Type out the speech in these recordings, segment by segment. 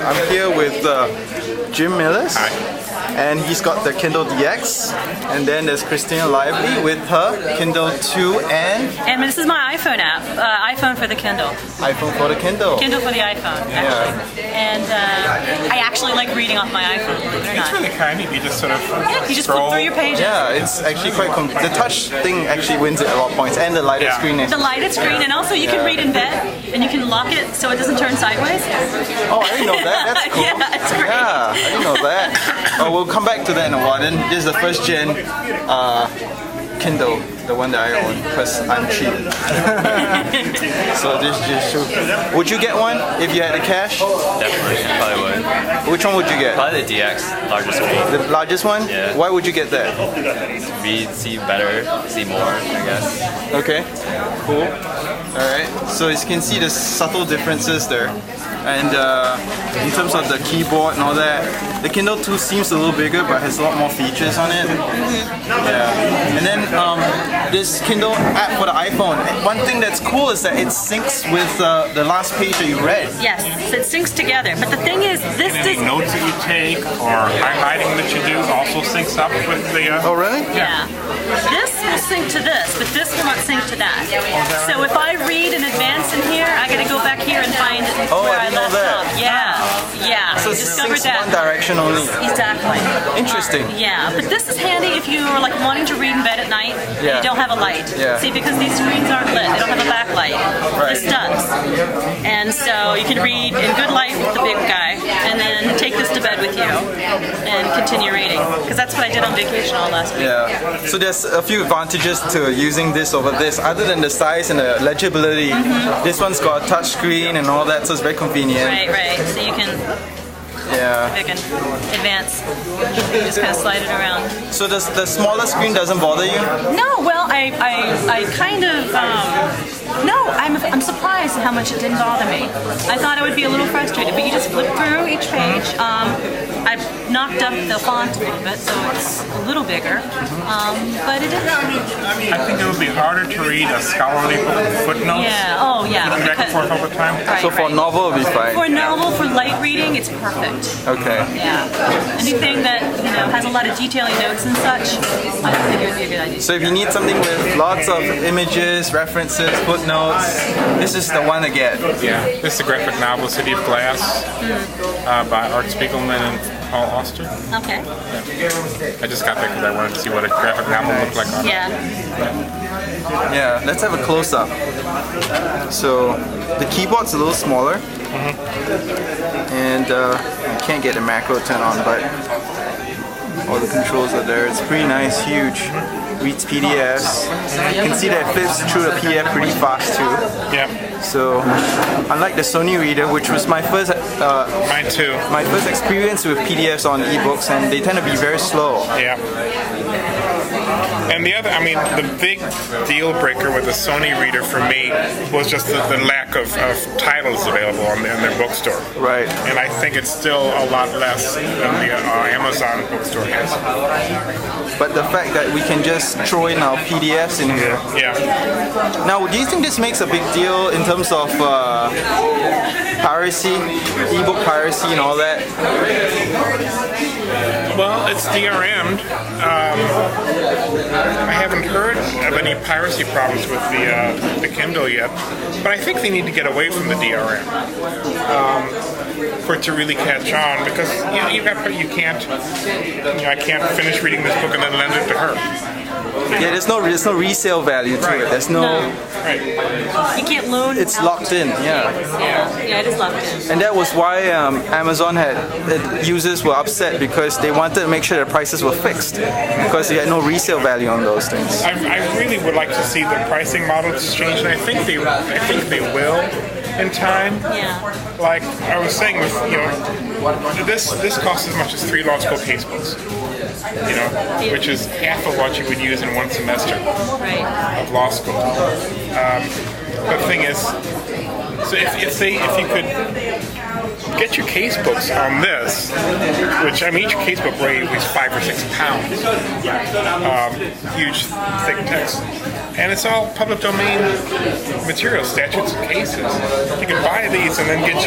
I'm here with Jim Millis. Hi. And he's got the Kindle DX. And then there's Christina Lively with her Kindle 2 And this is my iPhone app. iPhone for the Kindle. iPhone for the Kindle. Kindle for the iPhone, actually. And I actually like reading off my iPhone, believe it or It's not. really kind. You just sort of You just flip through your pages. Yeah, it's actually quite the touch thing actually wins it a lot of points, and the lighter screen is. The lighted screen, and also you can read in bed, and you can lock it so it doesn't turn sideways. Oh, I didn't know that. That's cool. Yeah, it's great. Yeah, I didn't know that. Oh, we'll come back to that in a while. Then this is the first gen Kindle, the one that I own, because I'm cheap. So this just shows. Would you get one if you had the cash? Definitely, probably would. Which one would you get? Probably the DX, largest screen. The largest one? Yeah. Why would you get that? Read, see better, see more, I guess. Okay, cool. Alright, so as you can see the subtle differences there. And in terms of the keyboard and all that, the Kindle 2 seems a little bigger but has a lot more features on it. Yeah. And then this Kindle app for the iPhone, one thing that's cool is that it syncs with the last page that you read. Yes, so it syncs together. But the thing is, this any does. notes that you take or highlighting that you do also syncs up with the. Oh, really? Yeah. This will sync to this, but this will not sync to that. So if I read in advance in here, I gotta go back here and find where I left off. Yeah. Yeah. So I it discovered syncs that. one direction only. Exactly. Interesting. Yeah, but this is handy if you're like wanting to read in bed at night and Yeah. you don't have a light. Yeah. See, because these screens aren't lit, they don't have a backlight. Right. This does. And so you can read in good light with the big guy and then take this to bed with you and continue reading. Because that's what I did on vacation all last week. Yeah. So there's a few advantages to using this over this. Other than the size and the legibility, this one's got a touch screen and all that, so it's very convenient. Right. So you can advance. You just kind of slide it around. So the smaller screen doesn't bother you? No, well, I kind of, no, I'm surprised at how much it didn't bother me. I thought I would be a little frustrated, but you just flip through each page. I've knocked up the font a little bit, so it's a little bigger, but it is. I think it would be harder to read a scholarly book with footnotes. Yeah, oh yeah. Looking back and forth all the time. Right, So for a novel, it'll be fine. For a novel, for light reading, it's perfect. Okay. Yeah. Anything that, has a lot of detailing notes and such, I think it would be a good idea. So if you need something with lots of images, references, footnotes, this is the one to get. Yeah. This is a graphic novel, City of Glass, by Art Spiegelman and Paul Auster. Okay. I just got that because I wanted to see what a graphic novel looked like on it. Yeah. Yeah, let's have a close-up. So the keyboard's a little smaller. And I can't get the macro turned on, but all the controls are there. It's pretty nice, huge. Reads PDFs. You can see that it flips through the PDF pretty fast too. Yeah. So, unlike the Sony Reader, which was my first Mine too. my first experience with PDFs on ebooks, and they tend to be very slow. Yeah. And the other, the big deal breaker with the Sony Reader for me was just the lack of titles available in their bookstore. Right. And I think it's still a lot less than the Amazon bookstore has. But the fact that we can just throw in our PDFs in here. Yeah. Now, do you think this makes a big deal in terms of piracy, ebook piracy and all that? Well, it's DRM'd. I haven't heard of any piracy problems with the Kindle yet, but I think they need to get away from the DRM for it to really catch on. Because I can't finish reading this book and then lend it to her. Yeah, there's no resale value to it. There's no. Right. You can't loan. It's locked in. Yeah. Yeah, it is locked in. And that was why Amazon users were upset, because they wanted to make sure the prices were fixed, because they had no resale value on those things. I really would like to see the pricing models change, and I think they will in time. Yeah. Like I was saying, with this costs as much as 3 law school casebooks. Which is half of what you would use in one semester of law school. But the thing is, so if you could get your casebooks on this, which each casebook weighs at least 5 or 6 pounds, huge thick text. And it's all public domain material, statutes and cases. You can buy these and then get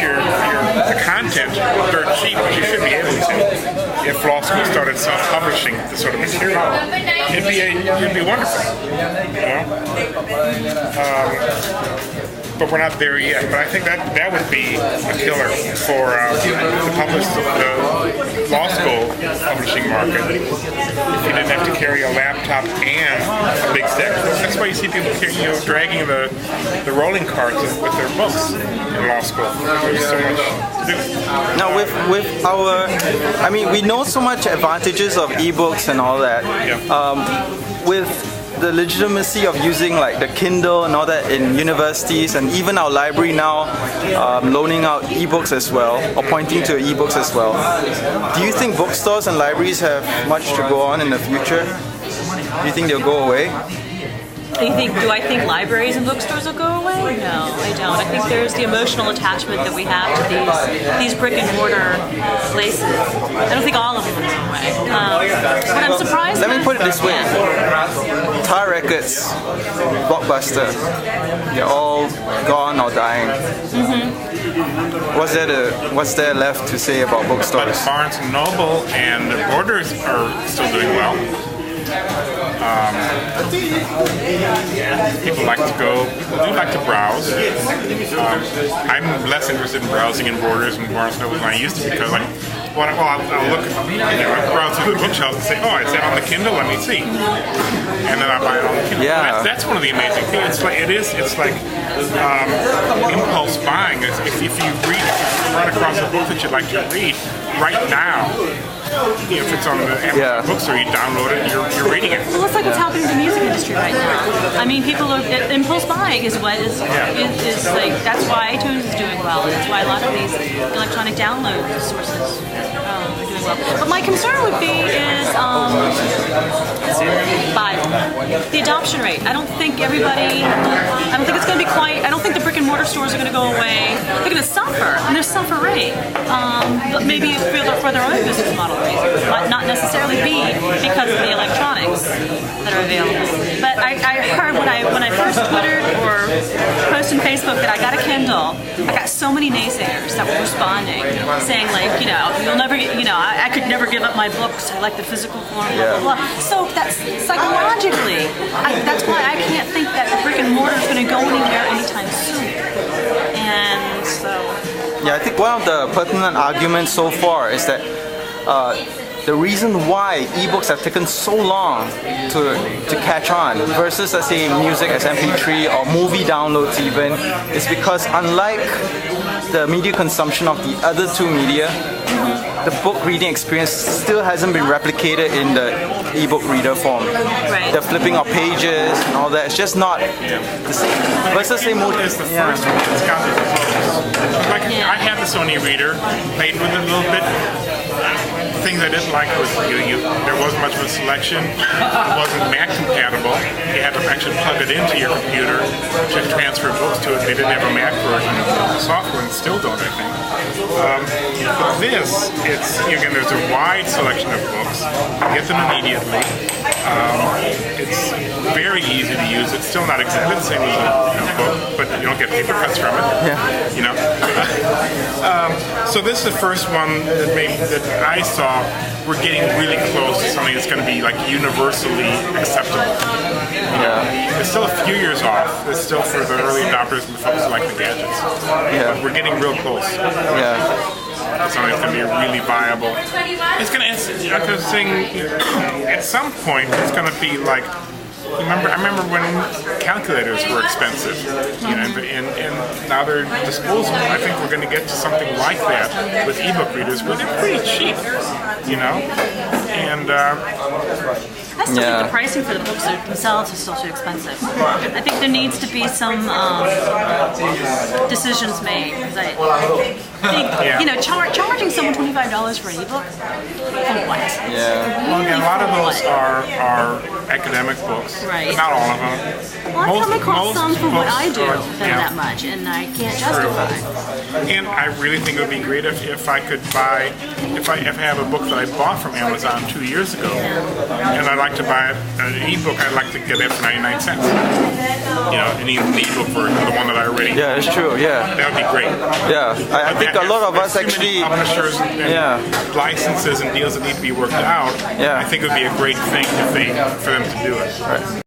the content dirt cheap, which you should be able to if law school started self-publishing this sort of material. It'd be wonderful. But we're not there yet. But I think that would be a killer for the law school publishing market. If you didn't have to carry a laptop and a big stick. That's why you see people dragging the rolling carts with their books in law school. There's so much to do. Now with our, I mean, we know so much advantages of ebooks and all that. With the legitimacy of using like the Kindle and all that in universities, and even our library now loaning out ebooks as well, or pointing to ebooks as well. Do you think bookstores and libraries have much to go on in the future? Do you think they'll go away? Do I think libraries and bookstores will go away? No, I don't. I think there's the emotional attachment that we have to these brick and mortar places. I don't think all of them will go away. But I'm surprised. Let me put it this way. Tar Records, Blockbuster, they're all gone or dying. What's there left to say about bookstores? But Barnes & Noble and the Borders are still doing well. People do like to browse. I'm less interested in browsing in Borders and Barnes & Noble than I used to, because I'll look, I'll browse through the bookshelf and say, oh, is that on the Kindle? Let me see. And then I buy it on the Kindle. Yeah. That's one of the amazing things. It's like impulse buying. If you run across a book that you'd like to read right now, if it's on the Amazon bookstore, you download it and you're reading it. Well, it's like what's happening in the music industry right now. I mean, people are impulse buying is what is like. That's why iTunes is doing well. That's why a lot of these electronic download sources are doing well. But my concern would be is the adoption rate. I don't think it's going to be quite. I don't think the brick and mortar stores are going to go away. They're going to suffer, and they're suffering. But maybe for their own business model reasons, but not necessarily be because of the electronics that are available. But I heard when I first Twittered or posted on Facebook that I got a Kindle, I got so many naysayers that were responding, saying like, you'll never, I could never give up my books. I like the physical form, blah blah blah. So that's psychologically, that's why I can't think that the brick and mortar is going to go anywhere anytime soon. And so. Yeah, I think one of the pertinent arguments so far is that the reason why ebooks have taken so long to catch on versus, let's say, music as MP3 or movie downloads even, is because unlike the media consumption of the other two media, the book reading experience still hasn't been replicated in the ebook reader form. Right. The flipping of pages and all that, it's just not the same. Versus say movie. It's the first one that's got the books. Like I had the Sony reader, played with it a little bit. Things I didn't like was there wasn't much of a selection. It wasn't Mac compatible. You had to actually plug it into your computer to transfer books to it. They didn't have a Mac version of the software, and still don't, I think. But again, there's a wide selection of books. You get them immediately. It's very easy to use. It's still not exactly the same as a book, but you don't get paper cuts from it. So this is the first one that I saw. We're getting really close to something that's going to be like universally acceptable. It's still a few years off. It's still for the early adopters and the folks who like the gadgets. But we're getting real close. Something that's going to be really viable. It's going to, at some point, it's going to be like, I remember when calculators were expensive, and now they're disposable. I think we're going to get to something like that with ebook readers, where they're pretty cheap, and. I still think the pricing for the books themselves is still too expensive. I think there needs to be some decisions made. Because I think, charging someone $25 for an ebook, for what? Well, again, a lot of those are academic books. Right. Not all of them. Well, I've come across some for what I do that much, and I can't justify. And I really think it would be great if I could buy, if I have a book that I bought from Amazon 2 years ago, and I like to buy an ebook, I'd like to get it for 99 cents. You know, an ebook version, the one that I already. Yeah, it's true. Yeah. That would be great. Yeah, I think a lot of us There's too many actually. publishers and licenses and deals that need to be worked out. Yeah. I think it would be a great thing for them to do it. Right.